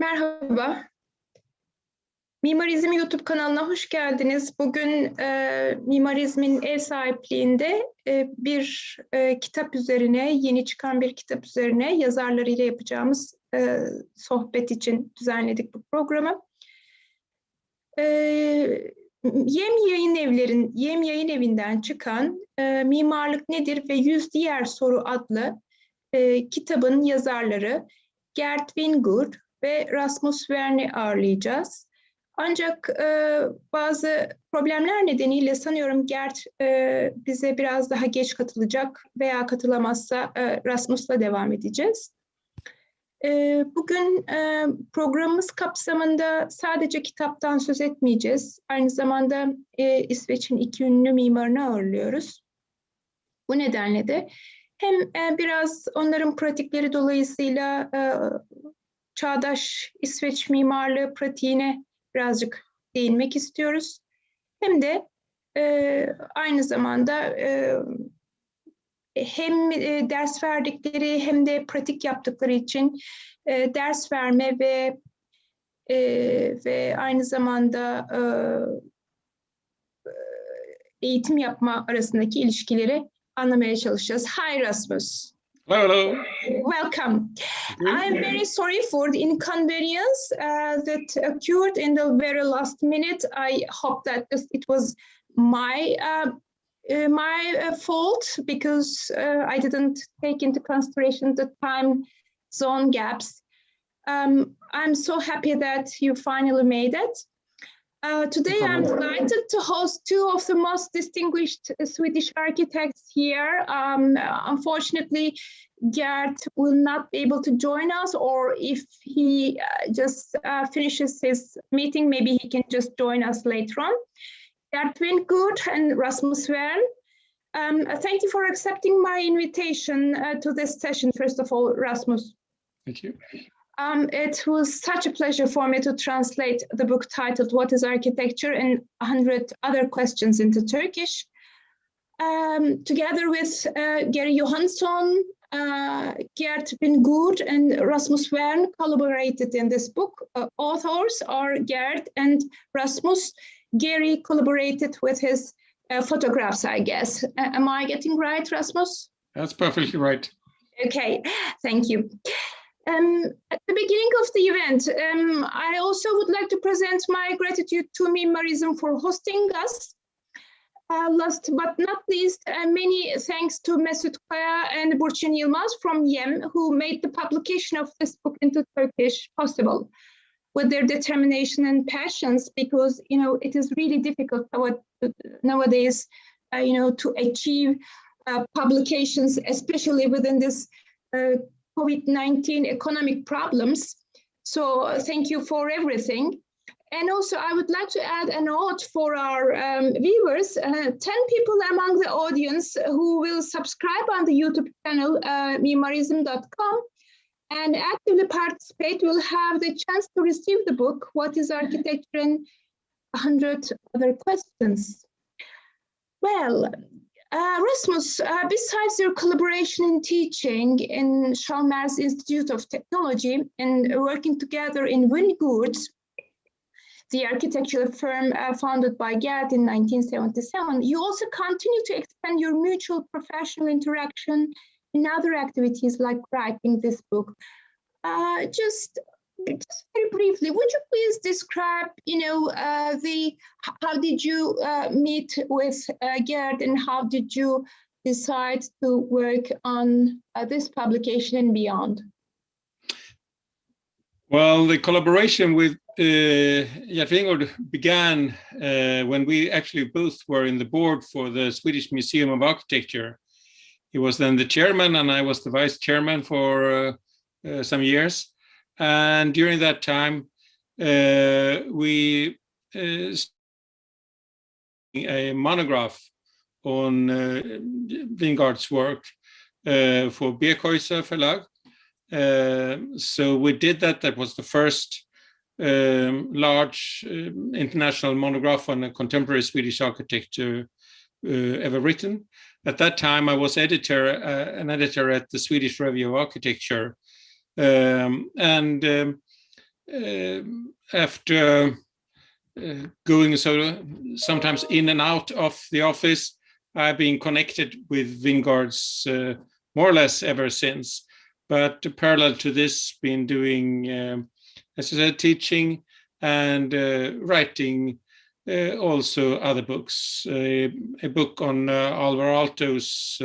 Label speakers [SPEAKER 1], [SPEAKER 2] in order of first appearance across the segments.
[SPEAKER 1] Merhaba, Mimarizm YouTube kanalına hoş geldiniz. Bugün Mimarizm'in ev sahipliğinde bir kitap üzerine, yeni çıkan bir kitap üzerine yazarlarıyla yapacağımız sohbet için düzenledik bu programı. YEM Yayın Evi'nden çıkan Mimarlık Nedir ve 100 Diğer Soru adlı kitabın yazarları Gert Wingardh ve Rasmus Waern'i ağırlayacağız. Ancak bazı problemler nedeniyle sanıyorum Gert bize biraz daha geç katılacak veya katılamazsa Rasmus'la devam edeceğiz. Bugün programımız kapsamında sadece kitaptan söz etmeyeceğiz. Aynı zamanda İsveç'in iki ünlü mimarını ağırlıyoruz. Bu nedenle de hem biraz onların pratikleri dolayısıyla çağdaş İsveç mimarlığı pratiğine birazcık değinmek istiyoruz. Hem de aynı zamanda hem ders verdikleri hem de pratik yaptıkları için ders verme ve aynı zamanda eğitim yapma arasındaki ilişkileri anlamaya çalışacağız. Hi Rasmus.
[SPEAKER 2] Hello.
[SPEAKER 1] Welcome. I'm very sorry for the inconvenience that occurred in the very last minute. I hope that it was my fault because I didn't take into consideration the time zone gaps. I'm so happy that you finally made it. Today I'm delighted to host two of the most distinguished Swedish architects here. Unfortunately, Gert will not be able to join us, or if he just finishes his meeting, maybe he can just join us later on. Gert Wingardh and Rasmus Waern, thank you for accepting my invitation to this session, first of all, Rasmus.
[SPEAKER 2] Thank you.
[SPEAKER 1] It was such a pleasure for me to translate the book titled What is Architecture and 100 Other Questions into Turkish. Together with Gary Johansson, Gert Wingardh and Rasmus Waern collaborated in this book. Authors are Gert and Rasmus. Gary collaborated with his photographs, I guess. Am I getting right, Rasmus?
[SPEAKER 2] That's perfectly right.
[SPEAKER 1] Okay, thank you. At the beginning of the event, I also would like to present my gratitude to Mimarism for hosting us. Last but not least, many thanks to Mesut Kaya and Burçin Yılmaz from YEM, who made the publication of this book into Turkish possible with their determination and passions, because, you know, it is really difficult nowadays, to achieve publications, especially within this COVID-19 economic problems. So thank you for everything. And also I would like to add a note for our viewers, 10 people among the audience who will subscribe on the YouTube channel, mimarism.com, and actively participate will have the chance to receive the book, What is Architecture and 100 Other Questions. Well, Rasmus, besides your collaboration in teaching in Chalmers Institute of Technology and working together in Wingardh, the architectural firm founded by Gert in 1977, you also continue to expand your mutual professional interaction in other activities like writing this book. Just very briefly, would you please describe, how did you meet with Gert and how did you decide to work on this publication and beyond?
[SPEAKER 2] Well, the collaboration with Gert Wingardh began when we actually both were in the board for the Swedish Museum of Architecture. He was then the chairman and I was the vice chairman for some years. And during that time, we a monograph on Wingardh's work for Birkhäuser Verlag. So we did that. That was the first large international monograph on a contemporary Swedish architecture ever written. At that time, I was an editor at the Swedish Review of Architecture. And after going sometimes in and out of the office, I've been connected with Wingard's more or less ever since. But parallel to this, been doing, as I said, teaching and writing also other books. A book on Alvar Aalto's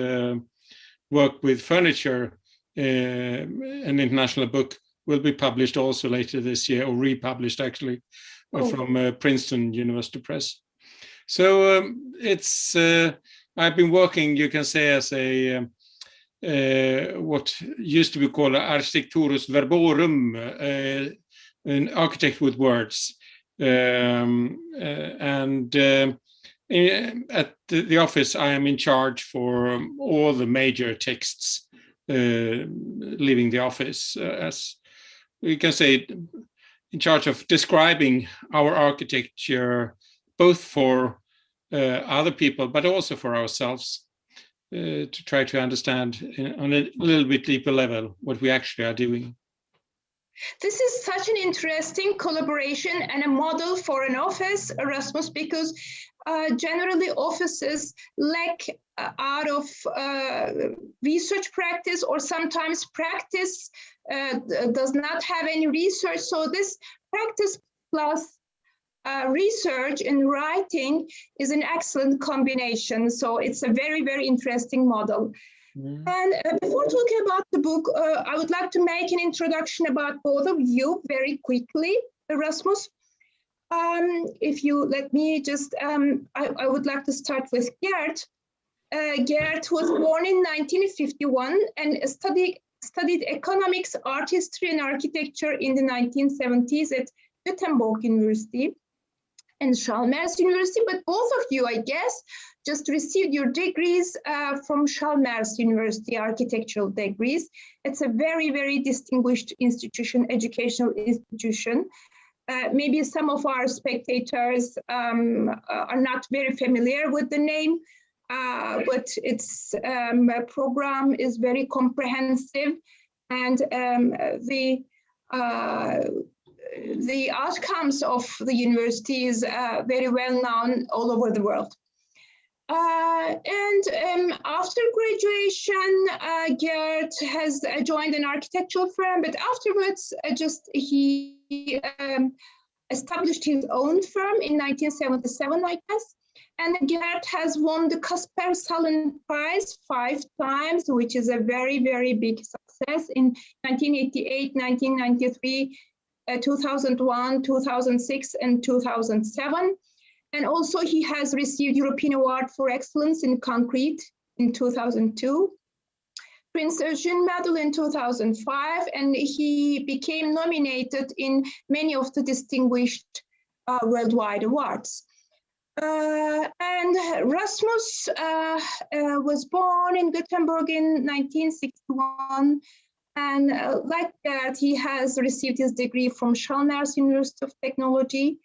[SPEAKER 2] work with furniture, an international book, will be published also later this year, or republished actually, from Princeton University Press. So it's, I've been working, you can say, as a what used to be called architecturus verborum, an architect with words. And at the office, I am in charge for all the major texts leaving the office, as we can say, in charge of describing our architecture, both for other people, but also for ourselves, to try to understand on a little bit deeper level what we actually are doing.
[SPEAKER 1] This is such an interesting collaboration and a model for an office, Rasmus, because generally offices lack out of research practice, or sometimes practice does not have any research. So this practice plus research and writing is an excellent combination. So it's a very, very interesting model. Mm. And before talking about the book, I would like to make an introduction about both of you very quickly, Rasmus. If you let me just, I would like to start with Gert. Gert was born in 1951 and studied economics, art history, and architecture in the 1970s at Gothenburg University and Chalmers University. But both of you, I guess, just received your degrees from Chalmers University, architectural degrees. It's a very, very distinguished institution, educational institution. Maybe some of our spectators are not very familiar with the name, but its program is very comprehensive, and the outcomes of the university is very well known all over the world. And after graduation, Gert has joined an architectural firm, but afterwards he established his own firm in 1977, I guess. And Gert has won the Kasper Salon Prize 5 times, which is a very, very big success in 1988, 1993, 2001, 2006, and 2007. And also he has received European Award for Excellence in Concrete in 2002, Prince Eugene Medal in 2005, and he became nominated in many of the distinguished worldwide awards. And Rasmus was born in Gothenburg in 1961, and like that, he has received his degree from Chalmers University of Technology,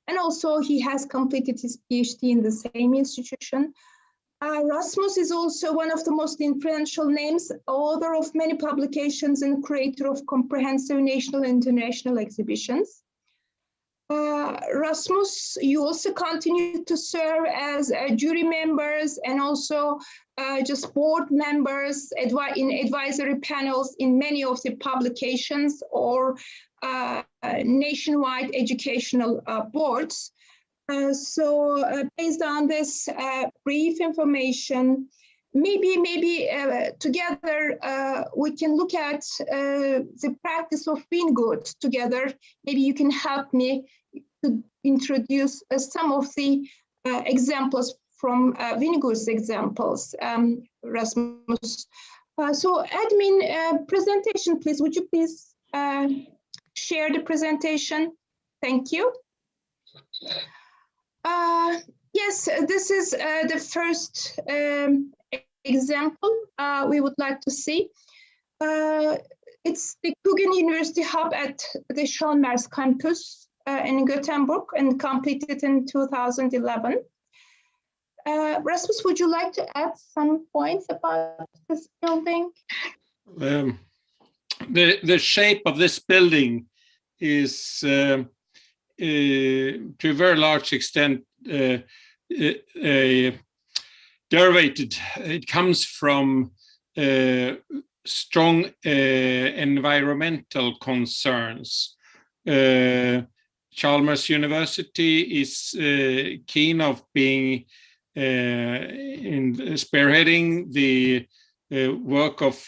[SPEAKER 1] and also he has completed his PhD in the same institution. Rasmus is also one of the most influential names, author of many publications and creator of comprehensive national and international exhibitions. Rasmus, you also continue to serve as jury members and also just board members in advisory panels in many of the publications or nationwide educational boards. So based on this brief information, maybe together we can look at the practice of Wingardh together. Maybe you can help me to introduce some of the examples from Wingardh's examples, Rasmus. So admin, presentation, please. Would you please share the presentation? Thank you. Yes, this is the first example we would like to see. It's the Kuzey University Hub at the Chalmers campus in Gothenburg and completed in 2011. Rasmus, would you like to add some points about this building?
[SPEAKER 2] The shape of this building is to a very large extent derivated. It comes from strong environmental concerns. Chalmers University is keen of being in spearheading the work of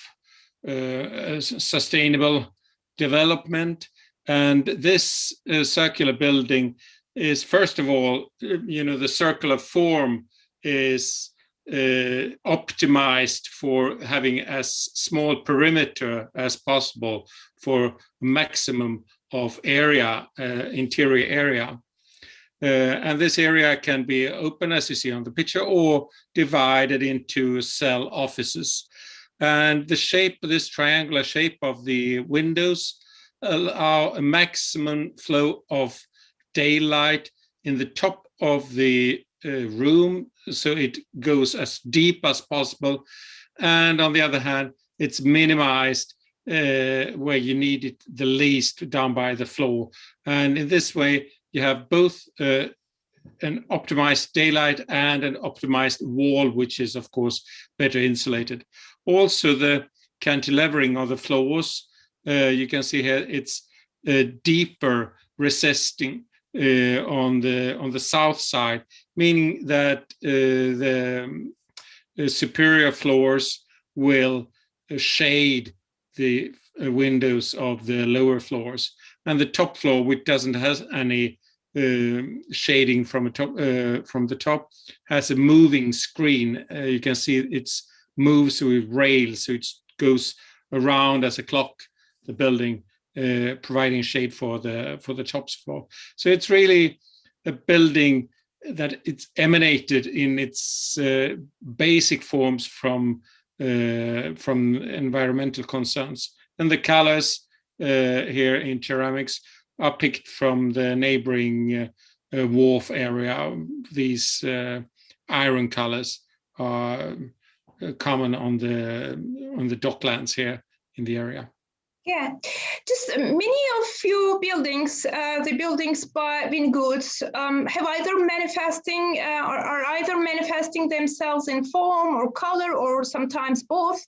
[SPEAKER 2] sustainable development, and this circular building is, first of all, the circular form is optimized for having as small perimeter as possible for maximum of area, interior area. And this area can be open, as you see on the picture, or divided into cell offices. And the shape, this triangular shape of the windows, allow a maximum flow of daylight in the top of the room, so it goes as deep as possible. And on the other hand, it's minimized where you need it the least, down by the floor. And in this way, you have both an optimized daylight and an optimized wall, which is, of course, better insulated. Also, the cantilevering of the floors, you can see here, it's deeper recessing on the south side, meaning that the superior floors will shade the windows of the lower floors, and the top floor, which doesn't have any shading from the top, has a moving screen. You can see it's moves with rails, so it goes around as a clock, the building, providing shade for the top floor. So it's really a building that it's emanated in its basic forms from environmental concerns. And the colors here in ceramics are picked from the neighboring wharf area. These iron colors are common on the docklands here in the area.
[SPEAKER 1] Yeah, just many of your buildings, the buildings by Wingardh, have either manifesting or are either manifesting themselves in form or color, or sometimes both.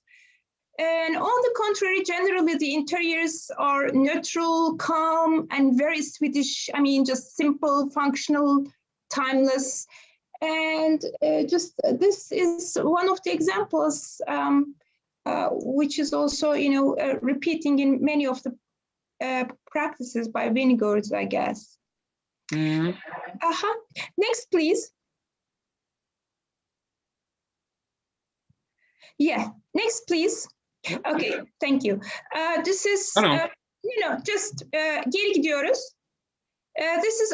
[SPEAKER 1] And on the contrary, generally the interiors are neutral, calm, and very Swedish. I mean, just simple, functional, timeless. And just this is one of the examples, which is also, repeating in many of the practices by Wingardh, I guess.
[SPEAKER 2] Mm-hmm.
[SPEAKER 1] Next, please. Yeah, next, please. Okay, thank you. This is, just geri gidiyoruz. This is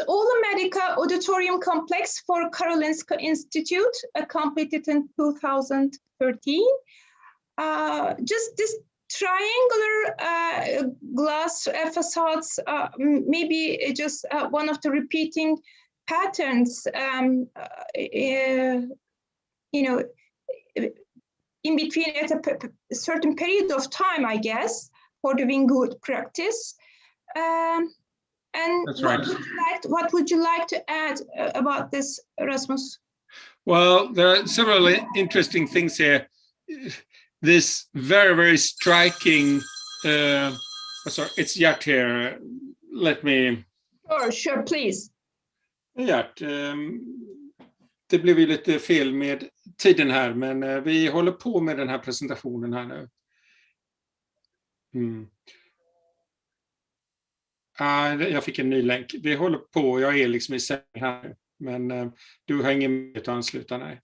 [SPEAKER 1] Medica Auditorium Complex for Karolinska Institute, completed in 2013. Just this triangular glass facades, maybe just one of the repeating patterns, in between at a certain period of time, I guess, for the Wingardh practice. And
[SPEAKER 2] that's right.
[SPEAKER 1] What would you like to add about this, Rasmus?
[SPEAKER 2] Well, there are several interesting things here. This very, very striking, sorry, it's Gert here. Let me...
[SPEAKER 1] Sure, please.
[SPEAKER 2] Gert, det blev ju lite fel med tiden här, men vi håller på med den här presentationen här nu. Jag fick en ny länk. Vi håller på, jag är liksom i säng här, men du har ingen möjlighet att ansluta, nej.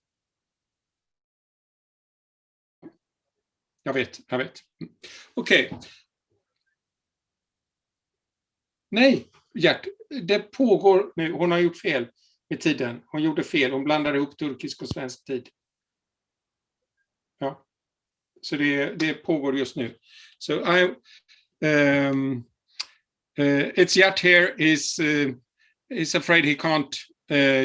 [SPEAKER 2] Jag vet. Okej. Nej, Gert, det pågår nu. Hon har gjort fel med tiden. Hon gjorde fel. Hon blandade ihop turkisk och svensk tid. Ja. Så det pågår just nu. So it's Gert here. He's afraid he can't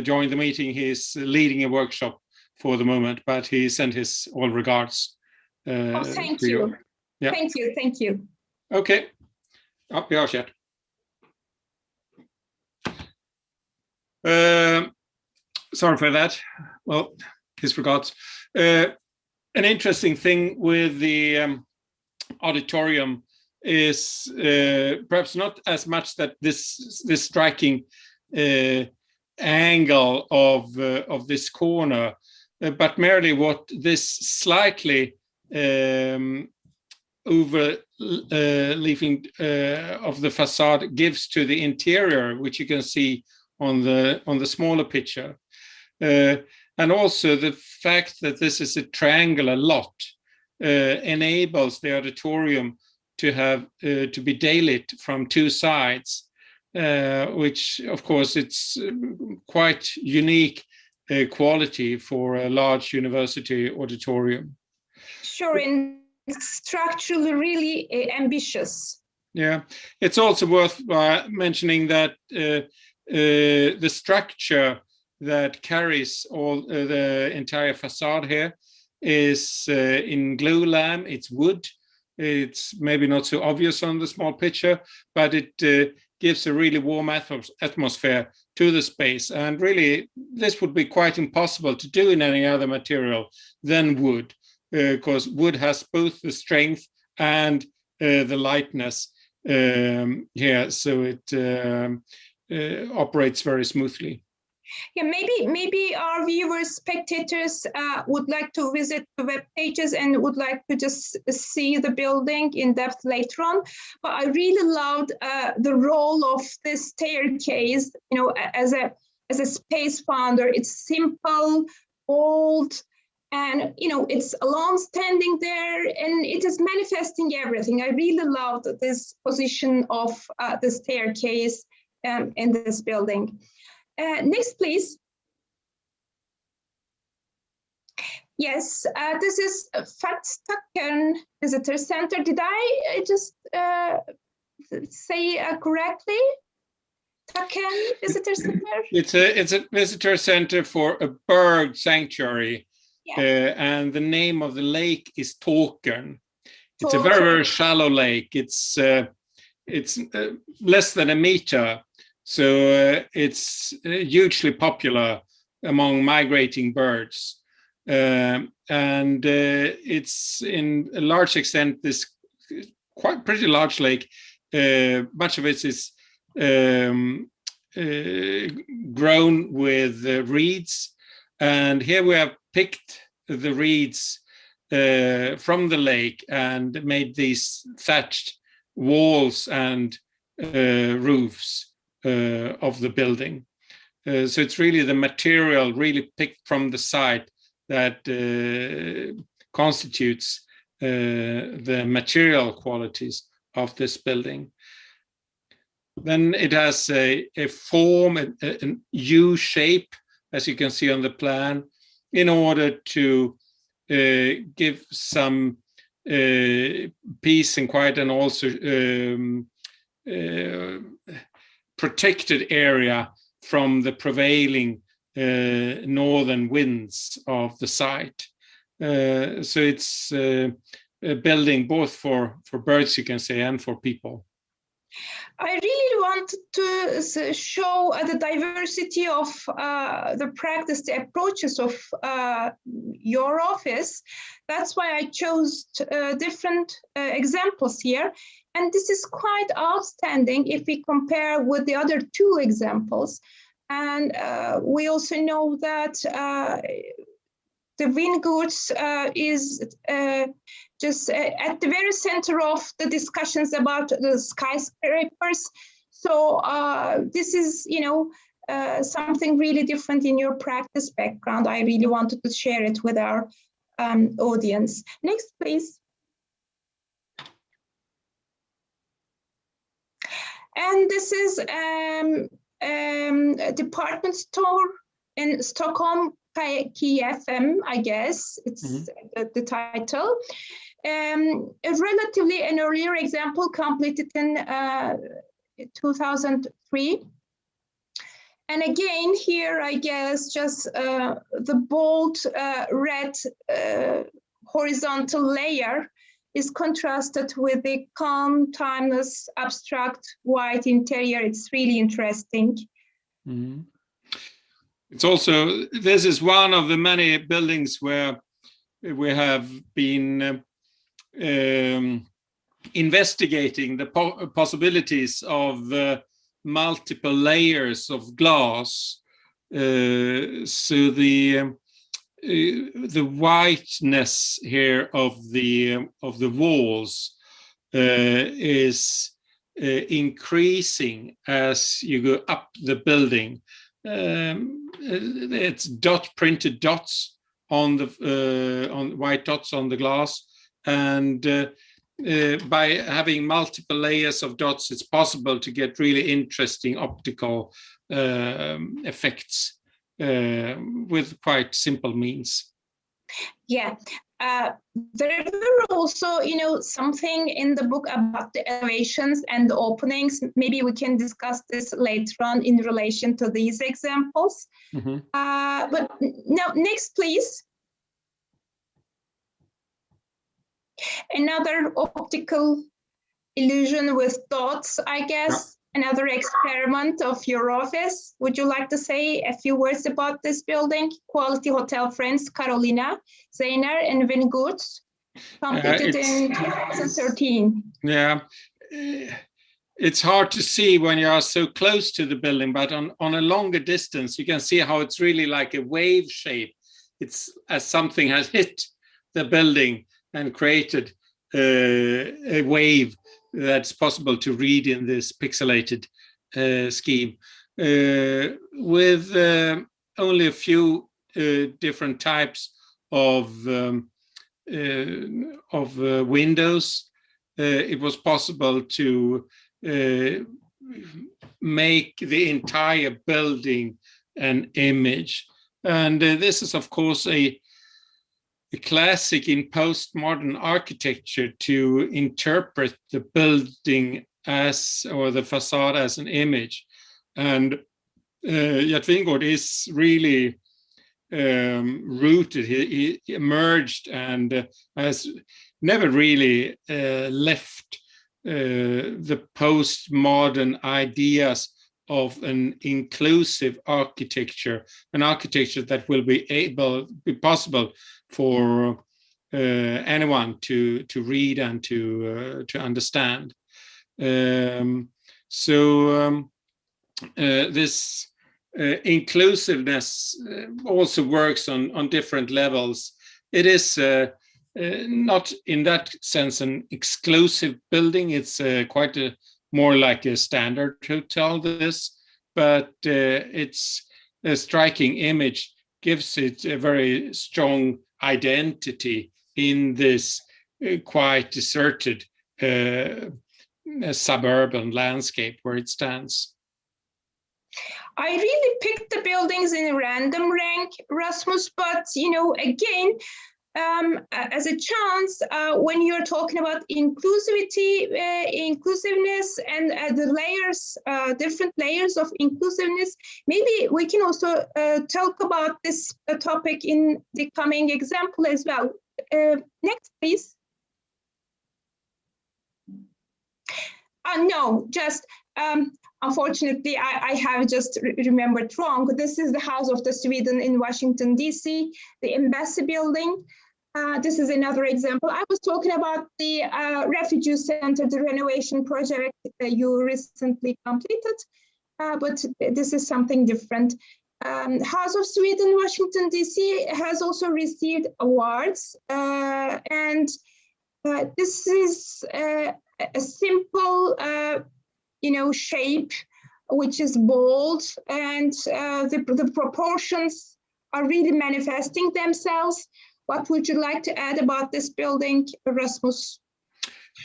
[SPEAKER 2] join the meeting. He's leading a workshop for the moment, but he sent his all regards.
[SPEAKER 1] Thank you.
[SPEAKER 2] Yeah.
[SPEAKER 1] Thank you.
[SPEAKER 2] Okej. Ja, vi hörs, Gert. Sorry for that. Well, his regards. An interesting thing with the auditorium is perhaps not as much that this striking angle of this corner, but merely what this slightly overleafing of the facade gives to the interior, which you can see on the smaller picture, and also the fact that this is a triangular lot enables the auditorium to have to be daylit from two sides, which of course it's quite unique quality for a large university auditorium.
[SPEAKER 1] Sure, and structurally really ambitious.
[SPEAKER 2] Yeah, it's also worth mentioning that the structure that carries all the entire facade here is in glulam. It's wood. It's maybe not so obvious on the small picture, but it gives a really warm atmosphere to the space. And really, this would be quite impossible to do in any other material than wood, because wood has both the strength and the lightness here, so it operates very smoothly.
[SPEAKER 1] Yeah, maybe our viewers, spectators would like to visit the web pages and would like to just see the building in depth later on. But I really loved the role of this staircase, you know, as a space founder. It's simple, bold, and you know, it's alone standing there, and it is manifesting everything. I really loved this position of the staircase in this building. Next, please. Yes, this is Fatstacken Visitor Center. Did I just say correctly? Tacken Visitor Center?
[SPEAKER 2] It's a visitor center for a bird sanctuary, yeah. And the name of the lake is Tåkern. It's a very, very shallow lake. It's less than a meter. So it's hugely popular among migrating birds. And it's in a large extent this quite pretty large lake. Much of it is grown with reeds. And here we have picked the reeds from the lake and made these thatched walls and roofs of the building. So it's really the material really picked from the site that constitutes the material qualities of this building. Then it has a form, an U shape, as you can see on the plan, in order to give some peace and quiet, and also protected area from the prevailing northern winds of the site. So it's a building both for birds, you can say, and for people.
[SPEAKER 1] I really want to show the diversity of the practice, the approaches of your office. That's why I chose different examples here. And this is quite outstanding if we compare with the other two examples. And we also know that the Wingardh is just at the very center of the discussions about the skyscrapers. So this is, you know, something really different in your practice background. I really wanted to share it with our audience. Next, please. And this is a department store in Stockholm, KFM, I guess it's the title. A relatively an earlier example completed in 2003. And again, here, I guess, just the bold red horizontal layer is contrasted with the calm, timeless, abstract white interior. It's really interesting.
[SPEAKER 2] Mm-hmm. it's also, this is one of the many buildings where we have been investigating the possibilities of multiple layers of glass. So the whiteness here of the walls is increasing as you go up the building. It's printed dots on the on white dots on the glass, and by having multiple layers of dots, it's possible to get really interesting optical effects with quite simple means.
[SPEAKER 1] Yeah. There were also, something in the book about the elevations and the openings. Maybe we can discuss this later on in relation to these examples.
[SPEAKER 2] Mm-hmm.
[SPEAKER 1] But now, next, please. Another optical illusion with dots, I guess. Yeah. Another experiment of your office. Would you like to say a few words about this building? Quality Hotel friends Carolina, Zeiner, and Wingardh, completed in 2013.
[SPEAKER 2] Yeah, it's hard to see when you are so close to the building, but on a longer distance, you can see how it's really like a wave shape. It's as something has hit the building and created a wave that's possible to read in this pixelated scheme, with only a few different types of windows. It was possible to make the entire building an image, and this is, of course, a classic in postmodern architecture to interpret the building as, or the facade as, an image. And Gert Wingardh is really rooted. He emerged and has never really left the postmodern ideas of an inclusive architecture, an architecture that will be possible for anyone to read and to understand. This inclusiveness also works on different levels. It is not in that sense an exclusive building. It's quite more like a standard hotel, but its a striking image gives it a very strong identity in this quite deserted suburban landscape where it stands.
[SPEAKER 1] I really picked the buildings in a random rank, Rasmus, but again, as a chance, when you're talking about inclusiveness and the layers, different layers of inclusiveness, maybe we can also talk about this topic in the coming example as well. Next, please. No, just unfortunately, I have just remembered wrong. This is the House of the Sweden in Washington, D.C., the Embassy Building. This is another example. I was talking about the refugee center, the renovation project you recently completed, but this is something different. House of Sweden, Washington, D.C. has also received awards, and this is a simple, shape, which is bold, and the proportions are really manifesting themselves. What would you like to add about this building, Rasmus?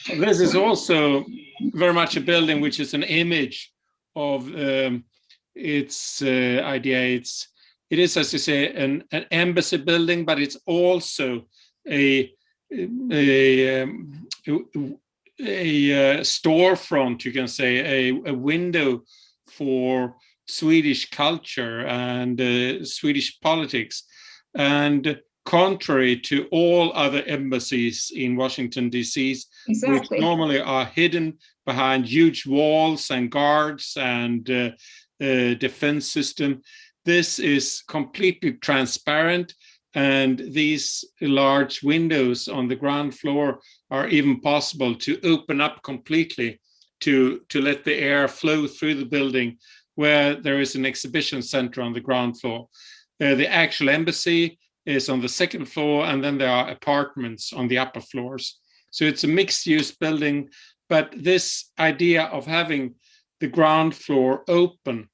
[SPEAKER 2] This is also very much a building which is an image of its idea. It is, as you say, an embassy building, but it's also a storefront, you can say, a window for Swedish culture and Swedish politics. And contrary to all other embassies in Washington, D.C.,
[SPEAKER 1] exactly,
[SPEAKER 2] which normally are hidden behind huge walls and guards and defense system, this is completely transparent, and these large windows on the ground floor are even possible to open up completely to let the air flow through the building, where there is an exhibition center on the ground floor. The actual embassy is on the second floor, and then there are apartments on the upper floors. So it's a mixed-use building, but this idea of having the ground floor open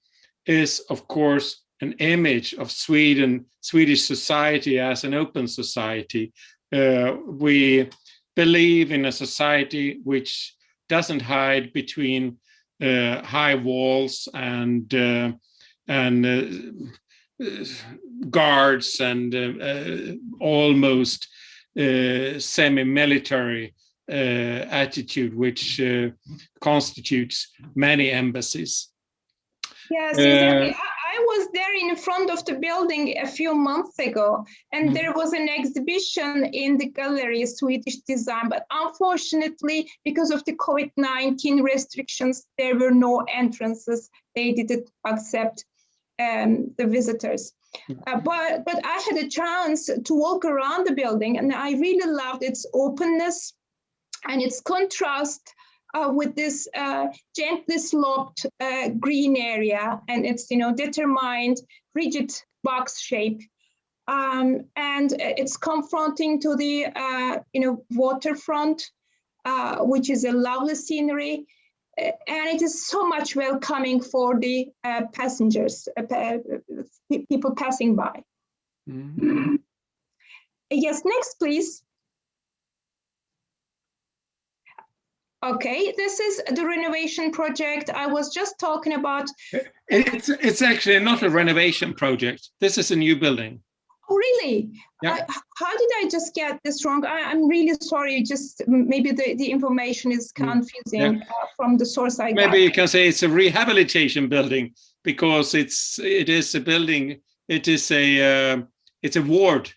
[SPEAKER 2] is, of course, an image of Swedish society as an open society. We believe in a society which doesn't hide between high walls and guards and almost semi-military attitude, which constitutes many embassies.
[SPEAKER 1] Yes, exactly. I was there in front of the building a few months ago, and there was an exhibition in the gallery, Swedish design, but unfortunately, because of the COVID-19 restrictions, there were no entrances. They didn't accept the visitors. But I had a chance to walk around the building, and I really loved its openness and its contrast with this gently sloped green area, and it's determined rigid box shape, and it's confronting to the waterfront, which is a lovely scenery, and it is so much welcoming for the passengers, people passing by. Mm-hmm. Yes, next, please. Okay, this is the renovation project I was just talking about.
[SPEAKER 2] It's actually not a renovation project. This is a new building.
[SPEAKER 1] Oh, really?
[SPEAKER 2] Yeah.
[SPEAKER 1] How did I just get this wrong? I'm really sorry. Just maybe the information is confusing from the source I got.
[SPEAKER 2] Maybe you can say it's a rehabilitation building, because it is a building. It is it's a ward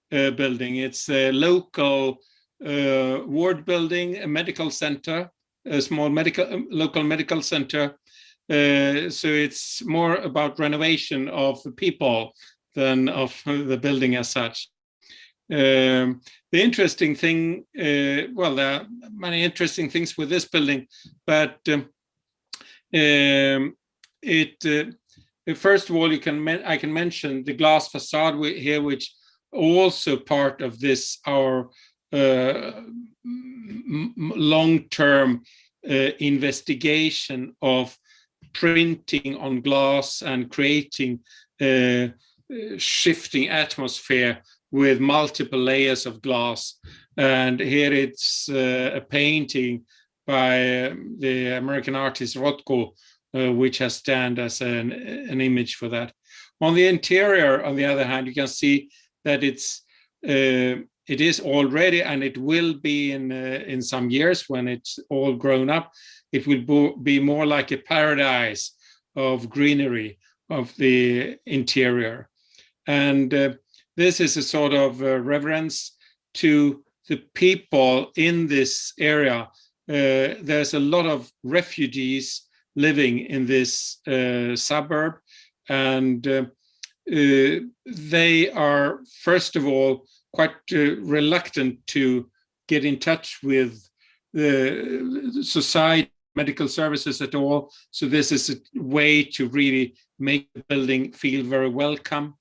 [SPEAKER 2] building. It's a local ward building, a medical center, a small local medical center. So it's more about renovation of the people than of the building as such. The interesting thing, well, there are many interesting things with this building, but first of all, I can mention the glass facade here, which also part of this our long-term investigation of printing on glass and creating shifting atmosphere with multiple layers of glass. And here it's a painting by the American artist Rothko, which has stand as an image for that. On the interior, on the other hand, you can see that it is already, and it will be in some years when it's all grown up, it will be more like a paradise of greenery of the interior. And this is a sort of reverence to the people in this area. There's a lot of refugees living in this suburb, and they are, first of all, quite reluctant to get in touch with the society, medical services at all. So this is a way to really make the building feel very welcome.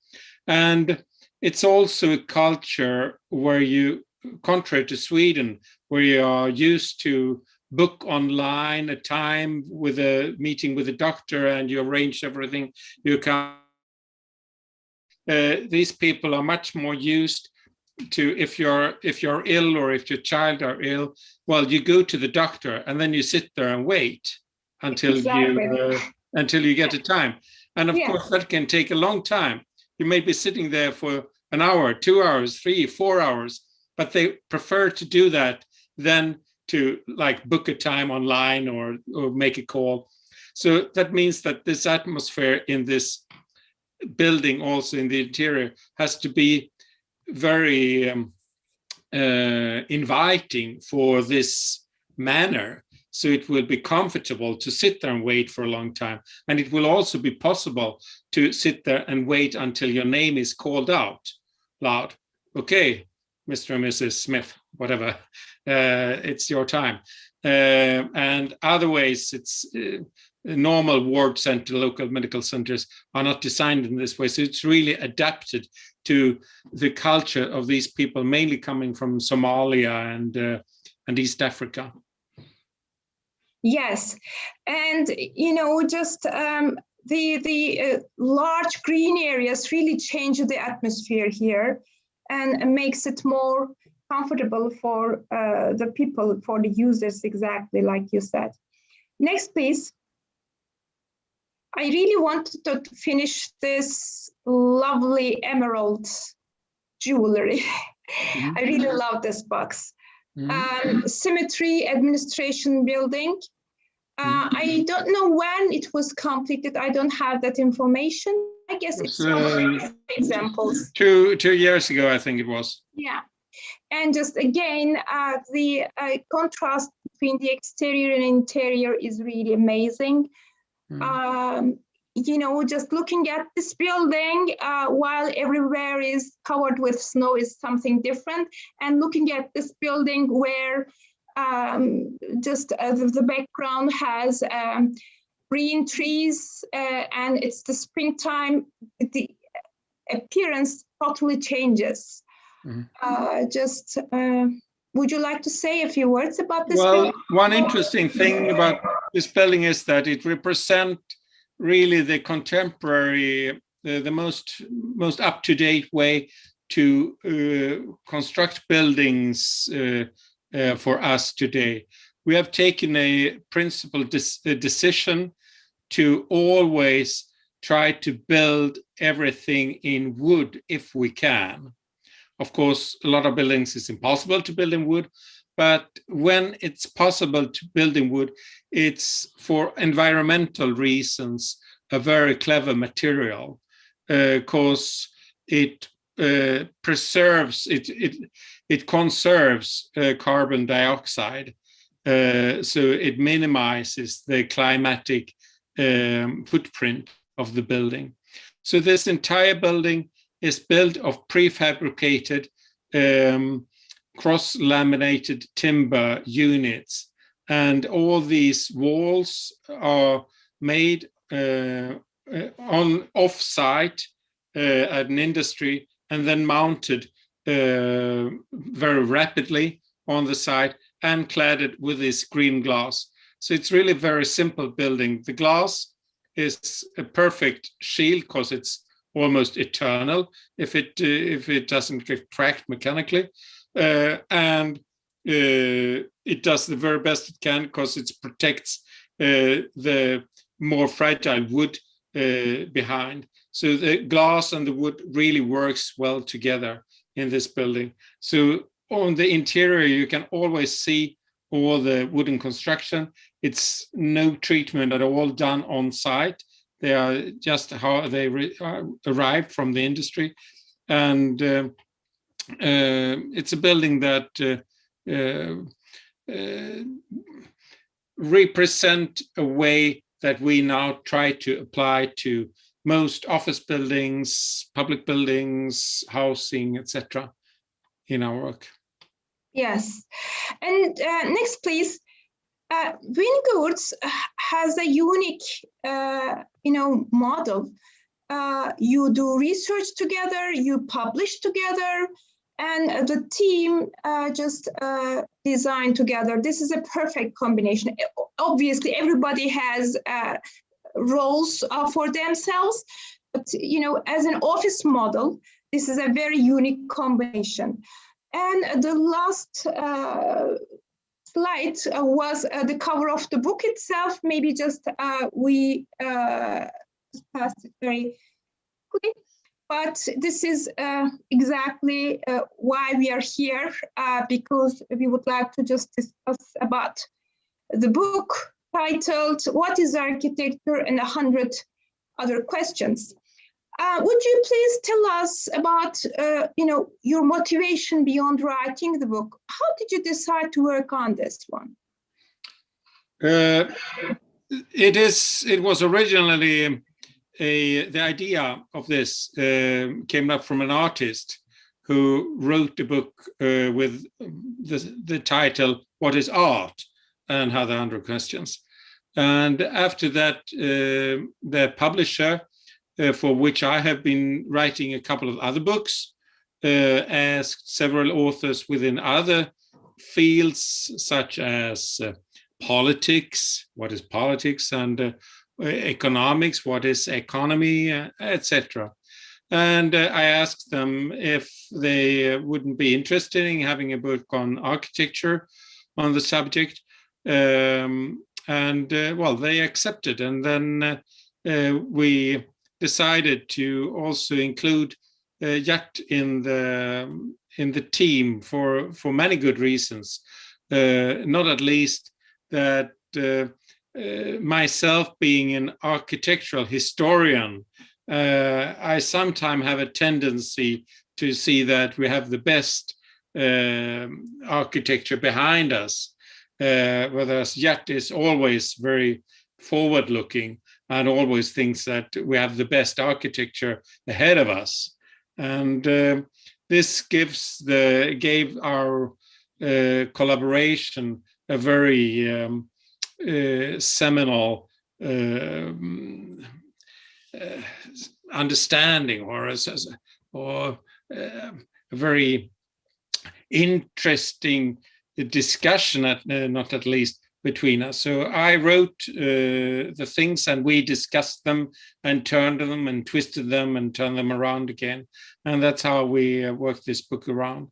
[SPEAKER 2] And it's also a culture where you, contrary to Sweden, where you are used to book online a time with a meeting with a doctor and you arrange everything, you can. These people are much more used to, if you're ill or if your child are ill, well, you go to the doctor and then you sit there and wait until you get a time. And of course, that can take a long time. You may be sitting there for an hour, 2 hours, 3, 4 hours, but they prefer to do that than to like book a time online or make a call. So that means that this atmosphere in this building, also in the interior, has to be very inviting for this manner. so it will be comfortable to sit there and wait for a long time. And it will also be possible to sit there and wait until your name is called out loud. Okay, Mr. and Mrs. Smith, whatever, it's your time. And other ways, it's normal ward center, local medical centers are not designed in this way. So it's really adapted to the culture of these people, mainly coming from Somalia and East Africa.
[SPEAKER 1] Yes, and just the large green areas really change the atmosphere here and makes it more comfortable for the people, for the users, exactly like you said. Next, please. I really wanted to finish this lovely emerald jewelry. I really love this box. Symmetry Administration Building. I don't know when it was completed. I don't have that information. I guess it's examples.
[SPEAKER 2] 2 years ago, I think it was.
[SPEAKER 1] Yeah. And just again, the contrast between the exterior and interior is really amazing. Just looking at this building while everywhere is covered with snow is something different. And looking at this building where the background has green trees and it's the springtime, the appearance totally changes. Would you like to say a few words about this building?
[SPEAKER 2] One interesting thing about this building is that it represents really the contemporary, the most up-to-date way to construct buildings for us today. We have taken a principled decision to always try to build everything in wood if we can. Of course, a lot of buildings is impossible to build in wood, but when it's possible to build in wood, it's for environmental reasons a very clever material, because it preserves, it conserves carbon dioxide, so it minimizes the climatic footprint of the building. So this entire building is built of prefabricated cross-laminated timber units, and all these walls are made on off-site at an industry and then mounted very rapidly on the site and cladded with this green glass. So it's really a very simple building. The glass is a perfect shield because it's almost eternal if it doesn't get cracked mechanically, and it does the very best it can because it protects the more fragile wood behind. So the glass and the wood really works well together in this building. So on the interior, you can always see all the wooden construction. It's no treatment at all done on site. They are just how they arrived from the industry. And it's a building that represent a way that we now try to apply to most office buildings, public buildings, housing, etc. in our work.
[SPEAKER 1] Yes. And next, please. Wingardh has a unique, model. You do research together, you publish together, and the team just design together. This is a perfect combination. Obviously, everybody has roles for themselves, but as an office model, this is a very unique combination. And the last slide was the cover of the book itself. Maybe just we passed it very quickly, but this is exactly why we are here, because we would like to just discuss about the book titled "What is Architecture?" and 100 other questions. Would you please tell us about, your motivation beyond writing the book? How did you decide to work on this one?
[SPEAKER 2] It was originally the idea of this came up from an artist who wrote a book with the title "What is Art?" and had 100 questions. And after that, the publisher, for which I have been writing a couple of other books, asked several authors within other fields, such as politics, what is politics, and economics, what is economy, etc. And I asked them if they wouldn't be interested in having a book on architecture on the subject. Well, they accepted, and then we decided to also include Gert in the team for many good reasons, not at least that myself being an architectural historian, I sometimes have a tendency to see that we have the best architecture behind us, whereas Gert is always very forward-looking and always thinks that we have the best architecture ahead of us. And this gave our collaboration a very seminal understanding, or a very interesting discussion, not at least between us. So I wrote the things, and we discussed them and turned them and twisted them and turned them around again. And that's how we worked this book around.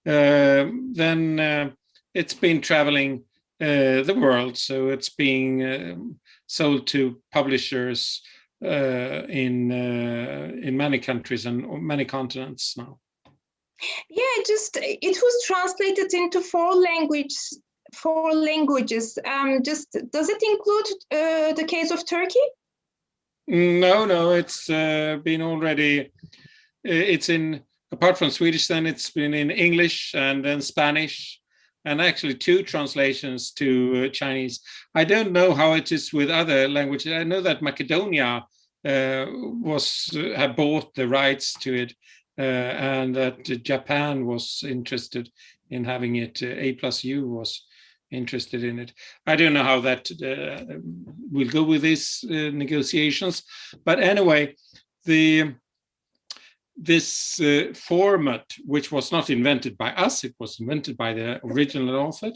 [SPEAKER 2] Then it's been traveling the world, so it's being sold to publishers in many countries and many continents now.
[SPEAKER 1] Yeah, it was translated into 4 languages. Does it include the case of Turkey?
[SPEAKER 2] No, it's been already. It's in, apart from Swedish, then it's been in English and then Spanish, and actually 2 translations to Chinese. I don't know how it is with other languages. I know that Macedonia had bought the rights to it, and that Japan was interested in having it. A+U was interested in it. I don't know how that will go with these negotiations, but anyway, this format, which was not invented by us, it was invented by the original author,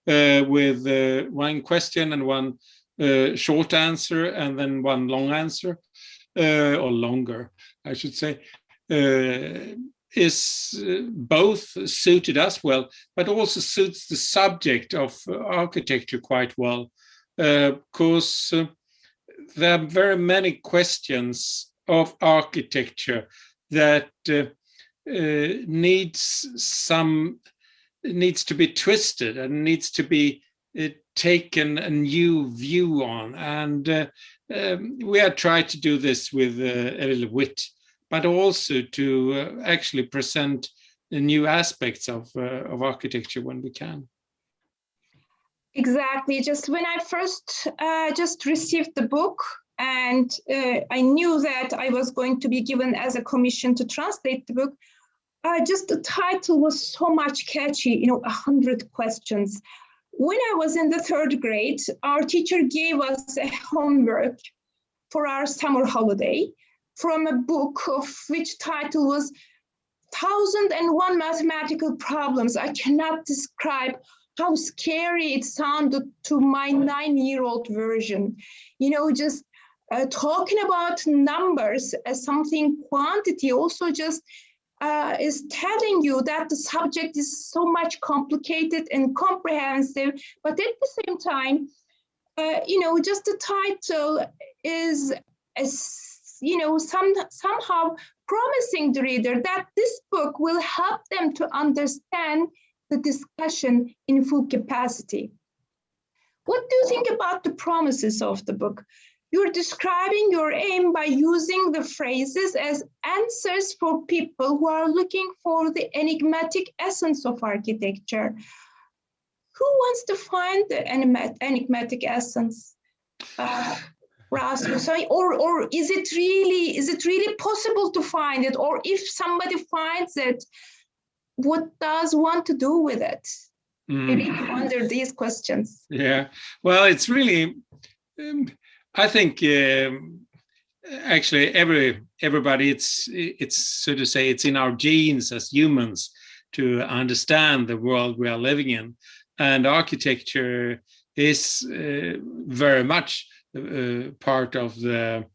[SPEAKER 2] with 1 question and 1 short answer and then 1 long answer, or longer, I should say, is both suited us well, but also suits the subject of architecture quite well, because there are very many questions of architecture that needs to be twisted and needs to be taken a new view on, and we have tried to do this with a little wit, but also to actually present the new aspects of architecture when we can.
[SPEAKER 1] Exactly. Just when I first just received the book, and I knew that I was going to be given as a commission to translate the book, just the title was so much catchy, 100 questions. When I was in the 3rd grade, our teacher gave us a homework for our summer holiday from a book of which title was 1001 Mathematical Problems. I cannot describe how scary it sounded to my 9-year-old version. Just talking about numbers as something quantity also just is telling you that the subject is so much complicated and comprehensive, but at the same time, just the title is, somehow promising the reader that this book will help them to understand the discussion in full capacity. What do you think about the promises of the book? You're describing your aim by using the phrases as answers for people who are looking for the enigmatic essence of architecture. who wants to find the enigmatic essence? Rasmus, or is it really possible to find it? Or if somebody finds it, what does one to do with it? Maybe you wonder these questions.
[SPEAKER 2] Yeah, well, it's really, I think, actually everybody, it's so to say, it's in our genes as humans to understand the world we are living in, and architecture is very much part of the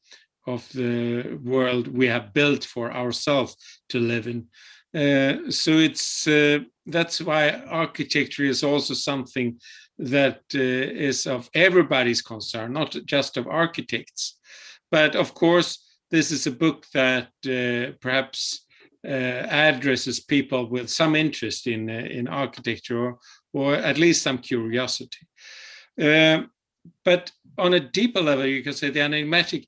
[SPEAKER 2] world we have built for ourselves to live in. So it's that's why architecture is also something that is of everybody's concern, not just of architects. But of course, this is a book that perhaps addresses people with some interest in architecture, or at least some curiosity. But on a deeper level, you can say the enigmatic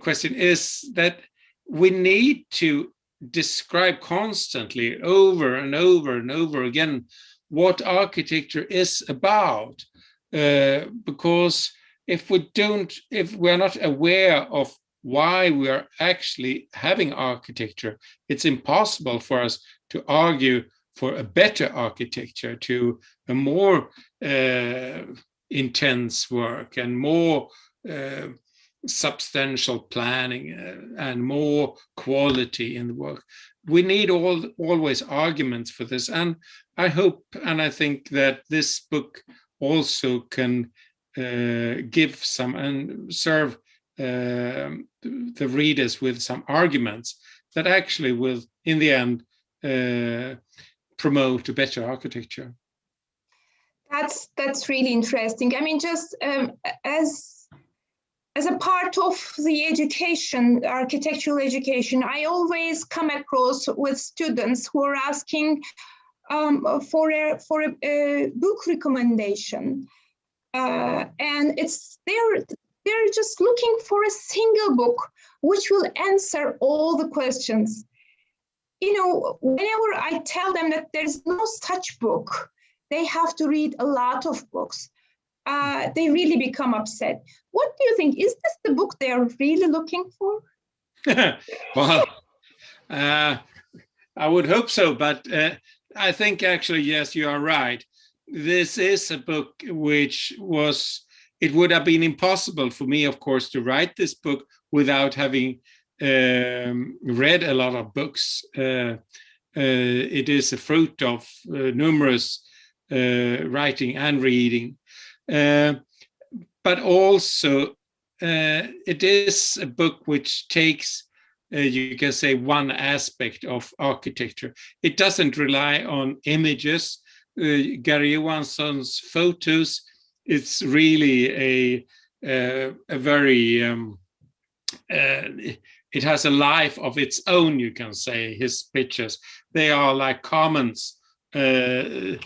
[SPEAKER 2] question is that we need to describe constantly, over and over and over again, what architecture is about, because if we're not aware of why we are actually having architecture, it's impossible for us to argue for a better architecture, to a more intense work and more substantial planning and more quality in the work. We need always arguments for this, and I hope and I think that this book also can give some and serve the readers with some arguments that actually will, in the end, promote a better architecture.
[SPEAKER 1] That's really interesting. I mean, just as a part of the education, architectural education, I always come across with students who are asking for a book recommendation, and they're just looking for a single book which will answer all the questions. You know, whenever I tell them that there's no such book, they have to read a lot of books. They really become upset. What do you think? Is this the book they are really looking for?
[SPEAKER 2] Well, I would hope so, but I think actually, yes, you are right. This is a book which it would have been impossible for me, of course, to write this book without having read a lot of books. It is a fruit of numerous writing and reading. But also it is a book which takes, you can say, one aspect of architecture. It doesn't rely on images. Gary Johansson's photos, it's really a very, it has a life of its own, you can say, his pictures. They are like comments, they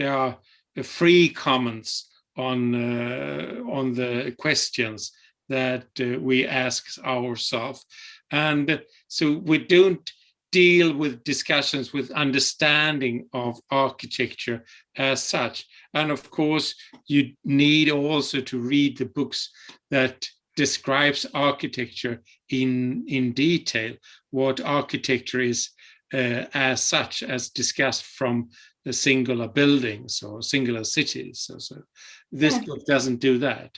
[SPEAKER 2] are free comments on the questions that we ask ourselves. And so we don't deal with discussions with understanding of architecture as such. And of course, you need also to read the books that describes architecture in detail, what architecture is as such, as discussed from the singular buildings or singular cities. So this book doesn't do that.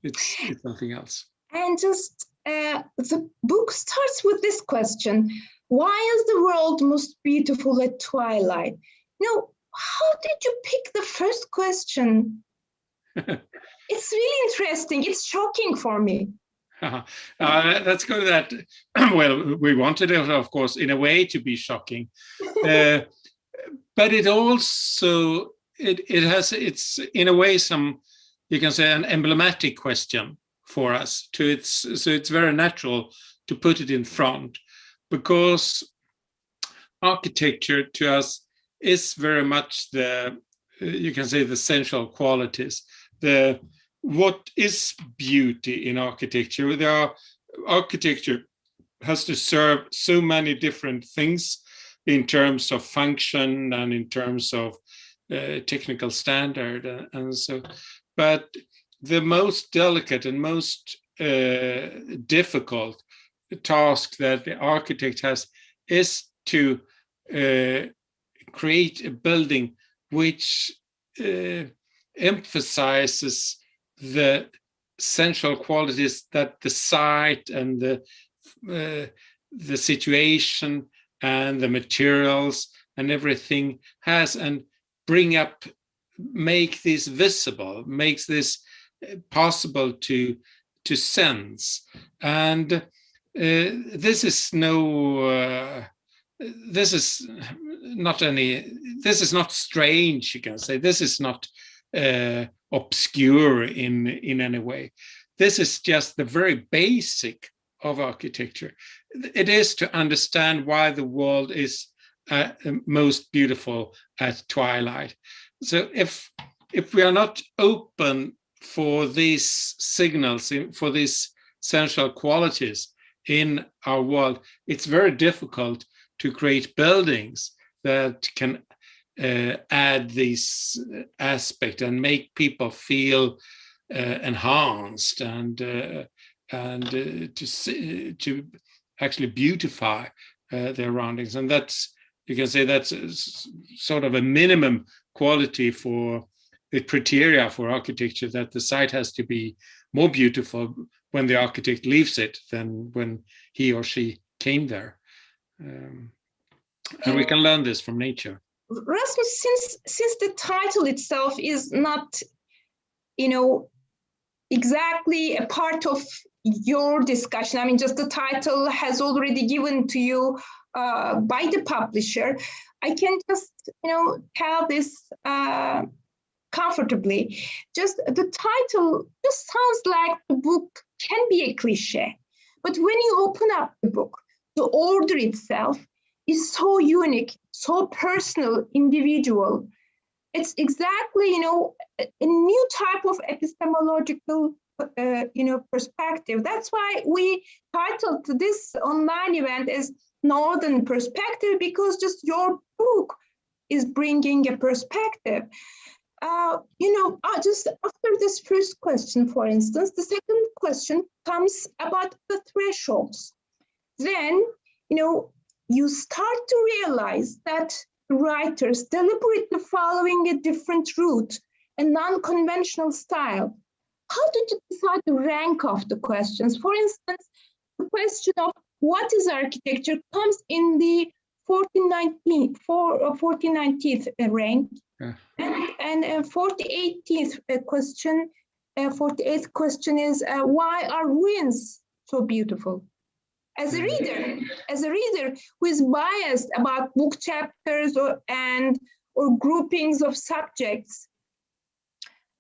[SPEAKER 2] It's something else.
[SPEAKER 1] And just the book starts with this question: why is the world most beautiful at twilight? Now, how did you pick the first question? It's really interesting. It's shocking for me.
[SPEAKER 2] Let's go to that. Well, we wanted it, of course, in a way to be shocking. But it also, it's in a way some, you can say, an emblematic question for us. So it's very natural to put it in front, because architecture to us is very much you can say, the central qualities. What is beauty in architecture? Architecture has to serve so many different things. in terms of function and in terms of technical standard and so. But the most delicate and most difficult task that the architect has is to create a building which emphasizes the central qualities that the site and the situation and the materials and everything has, and make this visible, makes this possible to sense. And this is not strange, you can say. This is not obscure in any way. This is just the very basic of architecture. It is to understand why the world is most beautiful at twilight. So if we are not open for these signals, for these essential qualities in our world, it's very difficult to create buildings that can add this aspect and make people feel enhanced and to actually beautify their surroundings. And that's, you can say, that's sort of a minimum quality for the criteria for architecture, that the site has to be more beautiful when the architect leaves it than when he or she came there. And we can learn this from nature.
[SPEAKER 1] Rasmus, since the title itself is not, exactly a part of your discussion, I mean, just the title has already given to you by the publisher, I can just, tell this comfortably. Just the title just sounds like the book can be a cliche, but when you open up the book, the order itself is so unique, so personal, individual. It's exactly, a new type of epistemological, perspective. That's why we titled this online event as Northern Perspective, because just your book is bringing a perspective. Just after this first question, for instance, the second question comes about the thresholds. Then, you start to realize that writers deliberately following a different route, a non-conventional style. How did you decide the rank of the questions? For instance, the question of what is architecture comes in the 49th rank. Yeah. And 48th question, 48th question is why are ruins so beautiful? As a reader who is biased about book chapters or groupings of subjects,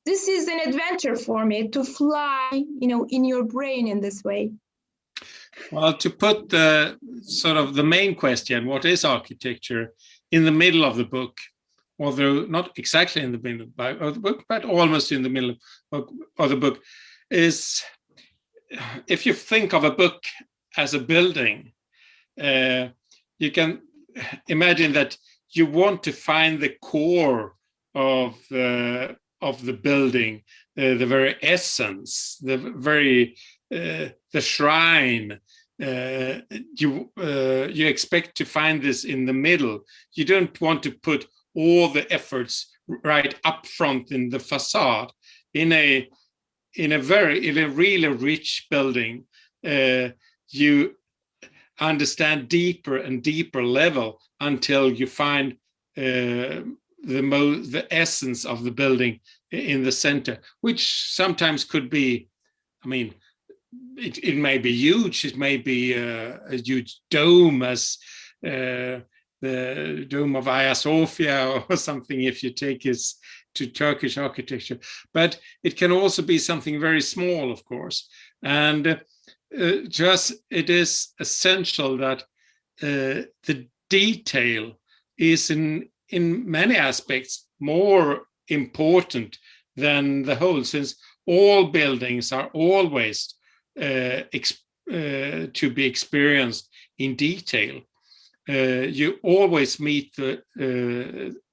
[SPEAKER 1] this is an adventure for me to fly, in your brain in this way.
[SPEAKER 2] Well, to put the sort of the main question, what is architecture, in the middle of the book, although not exactly in the middle of the book, but almost in the middle of the book, is if you think of a book as a building, you can imagine that you want to find the core of the building, the very essence, the very the shrine. You expect to find this in the middle. You don't want to put all the efforts right up front in the facade. In a really rich building, you understand deeper and deeper level until you find the essence of the building in the center, which sometimes could be, it may be huge. It may be a huge dome, as the Dome of Hagia Sophia or something, if you take it to Turkish architecture. But it can also be something very small, of course. And it is essential that the detail is in many aspects more important than the whole, since all buildings are always to be experienced in detail. you always meet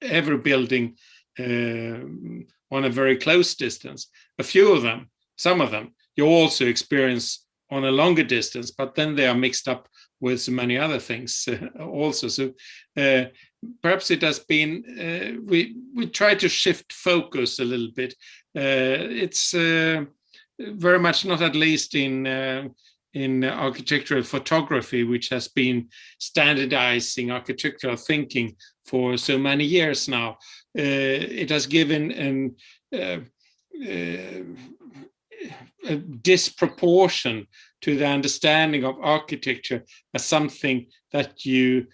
[SPEAKER 2] every building on a very close distance. A few of them, some of them, you also experience on a longer distance, but then they are mixed up with so many other things also. So perhaps it has been, we try to shift focus a little bit. It's very much not at least in architectural photography, which has been standardizing architectural thinking for so many years now. It has given a disproportion to the understanding of architecture as something that you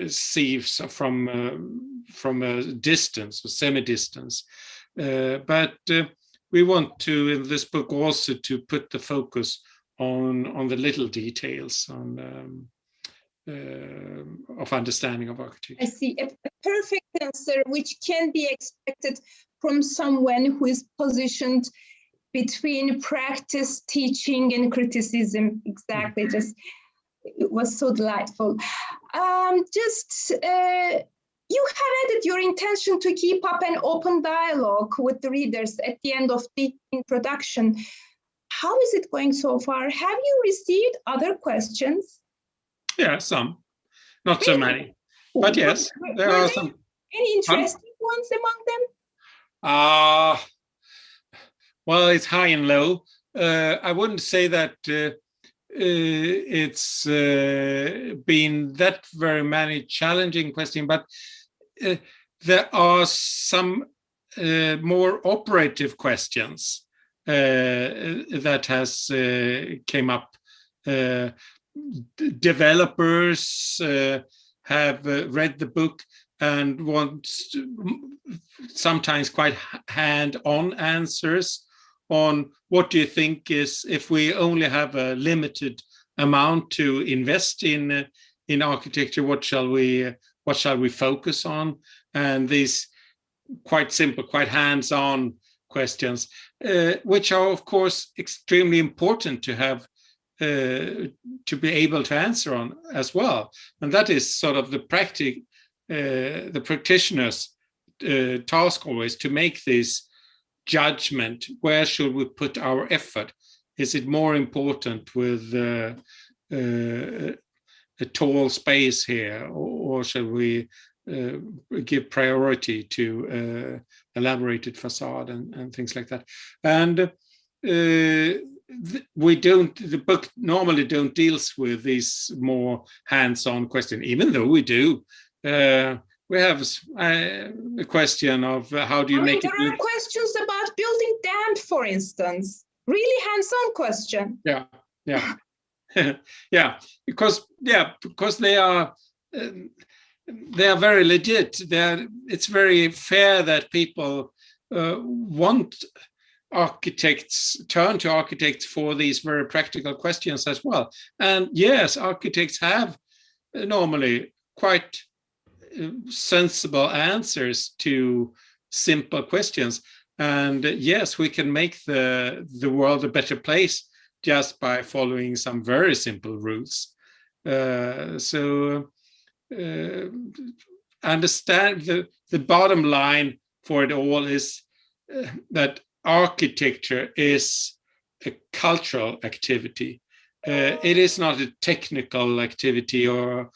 [SPEAKER 2] see from a distance or semi-distance. But we want to, in this book, also to put the focus on the little details of understanding of architecture.
[SPEAKER 1] I see. A perfect answer, which can be expected from someone who is positioned between practice, teaching, and criticism. Exactly. Just, it was so delightful. You have added your intention to keep up an open dialogue with the readers at the end of the introduction. How is it going so far? Have you received other questions?
[SPEAKER 2] Yeah, some. Not so many. But yes, there are some.
[SPEAKER 1] Any interesting ones among them?
[SPEAKER 2] Well, it's high and low. I wouldn't say that it's been that very many challenging questions, but there are some more operative questions that has came up. Developers have read the book and want sometimes quite hand-on answers on what do you think is, if we only have a limited amount to invest in architecture, what shall we focus on? And these quite simple, quite hands-on questions, which are of course extremely important to have to be able to answer on as well. And that is sort of the practitioner's task always, to make this judgment. Where should we put our effort? Is it more important with a tall space here, or shall we give priority to elaborated facade and things like that? And the book normally don't deals with these more hands-on questions, even though we do. We have a question of how do you make it.
[SPEAKER 1] There are questions about building damp, for instance. Really hands-on question.
[SPEAKER 2] Yeah. Yeah, because they are very legit. It's very fair that people want turn to architects for these very practical questions as well. And yes, architects have normally quite sensible answers to simple questions. And yes, we can make the world a better place just by following some very simple rules. Understand the bottom line for it all is that architecture is a cultural activity. It is not a technical activity or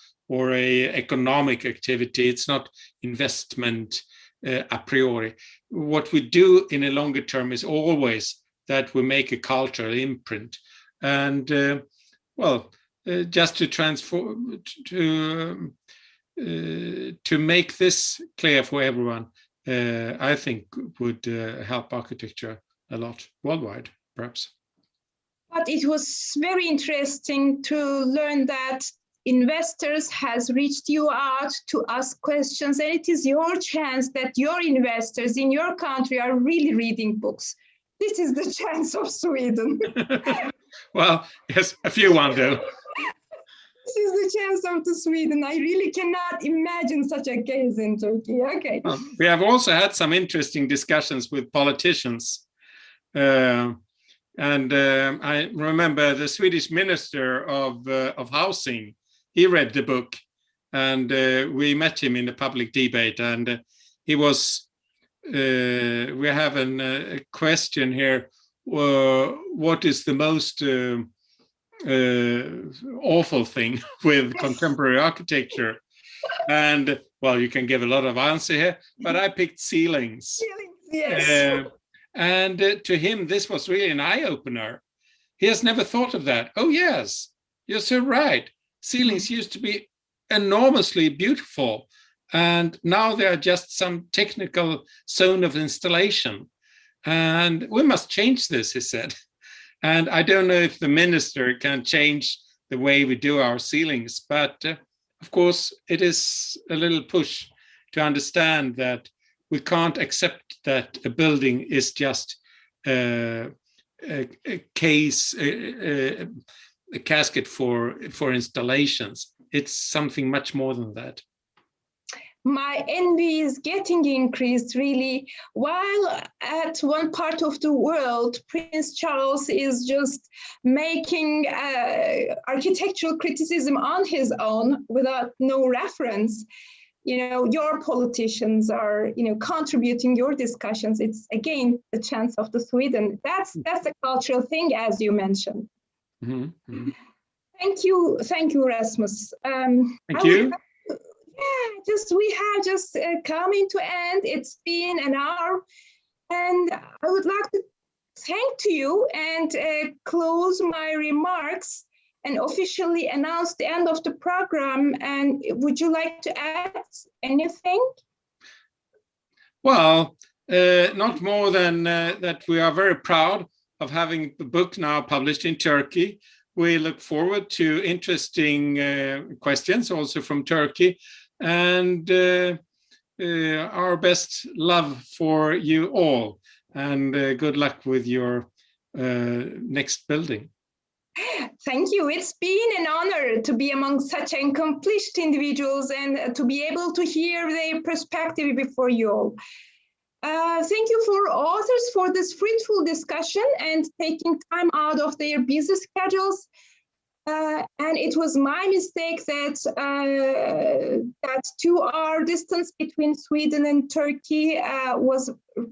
[SPEAKER 2] a economic activity. It's not investment a priori. What we do in a longer term is always that we make a cultural imprint. And just to transform, to make this clear for everyone, I think would help architecture a lot worldwide, perhaps.
[SPEAKER 1] But it was very interesting to learn that investors has reached you out to ask questions, and it is your chance that your investors in your country are really reading books. This is the chance of Sweden.
[SPEAKER 2] Well, yes, a few want to.
[SPEAKER 1] This is the chance of Sweden. I really cannot imagine such a case in Turkey. Okay.
[SPEAKER 2] We have also had some interesting discussions with politicians. I remember the Swedish Minister of Housing, he read the book and we met him in a public debate, and he was. We have a question here. What is the most awful thing with contemporary architecture? And well, you can give a lot of answer here, but I picked ceilings.
[SPEAKER 1] Yes.
[SPEAKER 2] And to him, this was really an eye-opener. He has never thought of that. Oh yes, you're so right. Ceilings used to be enormously beautiful, and now they are just some technical zone of installation. And we must change this, he said. And I don't know if the minister can change the way we do our ceilings, but of course, it is a little push to understand that we can't accept that a building is just a case, a casket for installations. It's something much more than that.
[SPEAKER 1] My envy is getting increased, really. While at one part of the world, Prince Charles is just making architectural criticism on his own without no reference. You know, your politicians are, you know, contributing your discussions. It's again the chance of the Sweden. That's a cultural thing, as you mentioned.
[SPEAKER 2] Mm-hmm. Mm-hmm.
[SPEAKER 1] Thank you, Rasmus.
[SPEAKER 2] Thank you.
[SPEAKER 1] Yeah, we have just come into end. It's been an hour, and I would like to thank to you and close my remarks and officially announce the end of the program. And would you like to add anything?
[SPEAKER 2] Well, not more than that we are very proud of having the book now published in Turkey. We look forward to interesting questions also from Turkey, and our best love for you all, and good luck with your next building.
[SPEAKER 1] Thank you. It's been an honor to be among such accomplished individuals and to be able to hear their perspective before you all. Thank you for authors for this fruitful discussion and taking time out of their busy schedules. And it was my mistake that 2 hour distance between Sweden and Turkey was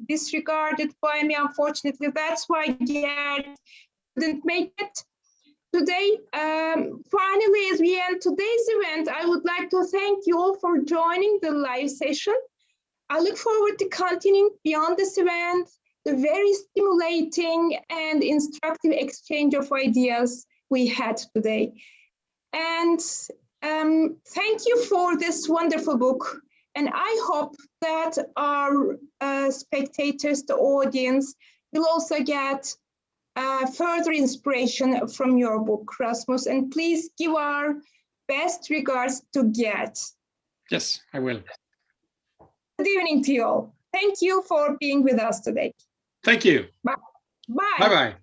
[SPEAKER 1] disregarded by me, unfortunately. That's why Gert didn't make it today. Finally, as we end today's event, I would like to thank you all for joining the live session. I look forward to continuing beyond this event, the very stimulating and instructive exchange of ideas we had today. And thank you for this wonderful book. And I hope that our spectators, the audience, will also get further inspiration from your book, Rasmus. And please give our best regards to Gert.
[SPEAKER 2] Yes, I will.
[SPEAKER 1] Good evening to you all. Thank you for being with us today.
[SPEAKER 2] Thank you.
[SPEAKER 1] Bye. Bye.
[SPEAKER 2] Bye-bye.